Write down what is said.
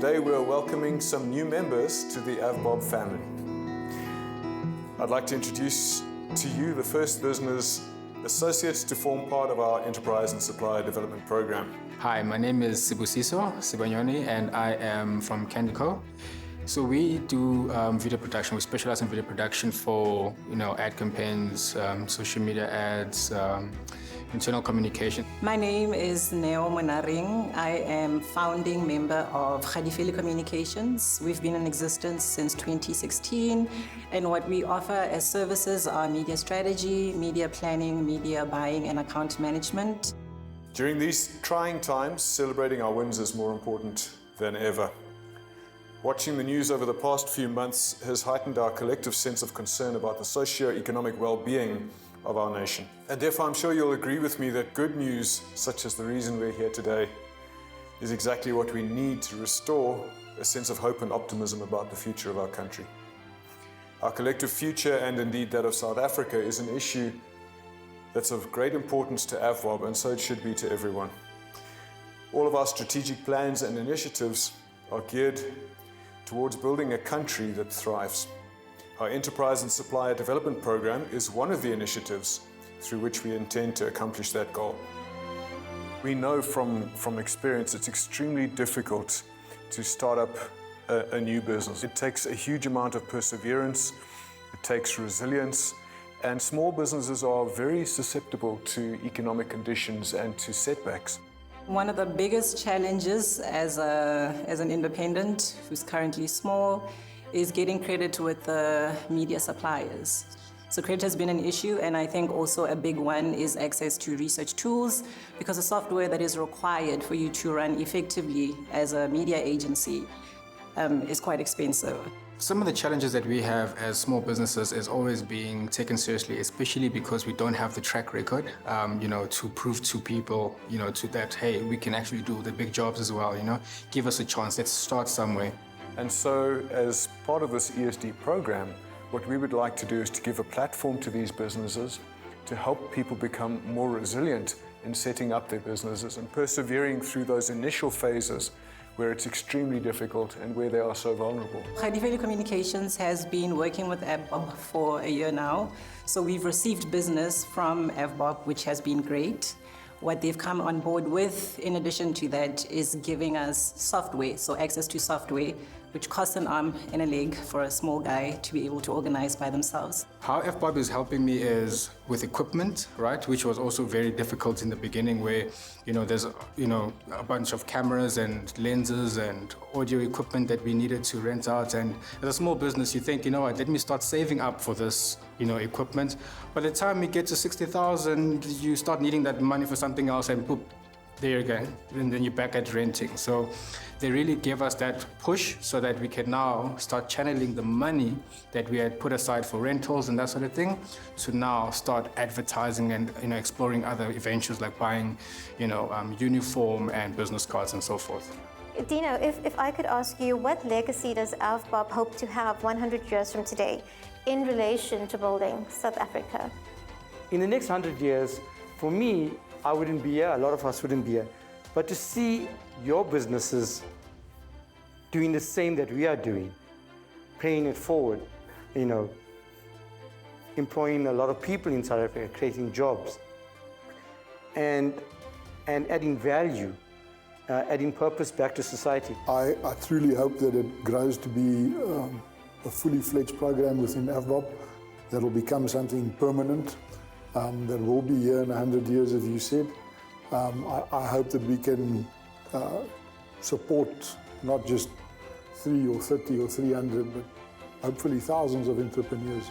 today we're welcoming some new members to the AVBOB family. I'd like to introduce to you the first business associates to form part of our Enterprise and Supplier Development program. Hi, my name is Sibusiso Sibanyoni and I am from Candico. So we do video production. We specialize in video production for ad campaigns, social media ads, internal communication. My name is Neo Monaring. I am founding member of Khadifeli Communications. We've been in existence since 2016, and what we offer as services are media strategy, media planning, media buying, and account management. During these trying times, celebrating our wins is more important than ever. Watching the news over the past few months has heightened our collective sense of concern about the socio-economic well-being of our nation. And therefore, I'm sure you'll agree with me that good news, such as the reason we're here today, is exactly what we need to restore a sense of hope and optimism about the future of our country. Our collective future, and indeed that of South Africa, is an issue that's of great importance to AVBOB, and so it should be to everyone. All of our strategic plans and initiatives are geared towards building a country that thrives. Our Enterprise and Supplier Development program is one of the initiatives through which we intend to accomplish that goal. We know from experience it's extremely difficult to start up a new business. It takes a huge amount of perseverance, it takes resilience, and small businesses are very susceptible to economic conditions and to setbacks. One of the biggest challenges as an independent who's currently small is getting credit with the media suppliers. So credit has been an issue, and I think also a big one is access to research tools, because the software that is required for you to run effectively as a media agency is quite expensive. Some of the challenges that we have as small businesses is always being taken seriously, especially because we don't have the track record, to prove to people, to that, hey, we can actually do the big jobs as well, give us a chance, let's start somewhere. And so, as part of this ESD program, what we would like to do is to give a platform to these businesses to help people become more resilient in setting up their businesses and persevering through those initial phases where it's extremely difficult and where they are so vulnerable. Khadifeli Communications has been working with AVBOB for a year now. So we've received business from AVBOB, which has been great. What they've come on board with, in addition to that, is giving us software, so access to software, which costs an arm and a leg for a small guy to be able to organize by themselves. How AVBOB is helping me is with equipment, right, which was also very difficult in the beginning, where there's a bunch of cameras and lenses and audio equipment that we needed to rent out. And as a small business, you think, let me start saving up for this equipment. By the time we get to 60,000, you start needing that money for something else, and boop, there again, and then you're back at renting. So they really gave us that push so that we can now start channeling the money that we had put aside for rentals and that sort of thing to now start advertising and exploring other ventures like buying uniform and business cards and so forth. Dino, if I could ask you, what legacy does AVBOB hope to have 100 years from today in relation to building South Africa? In the next 100 years, for me, I wouldn't be here, a lot of us wouldn't be here. But to see your businesses doing the same that we are doing, paying it forward, employing a lot of people in South Africa, creating jobs, and adding value, adding purpose back to society. I truly hope that it grows to be a fully fledged program within AVBOB that will become something permanent, that will be here in 100 years, as you said. I hope that we can support not just 3 or 30 or 300, but hopefully thousands of entrepreneurs.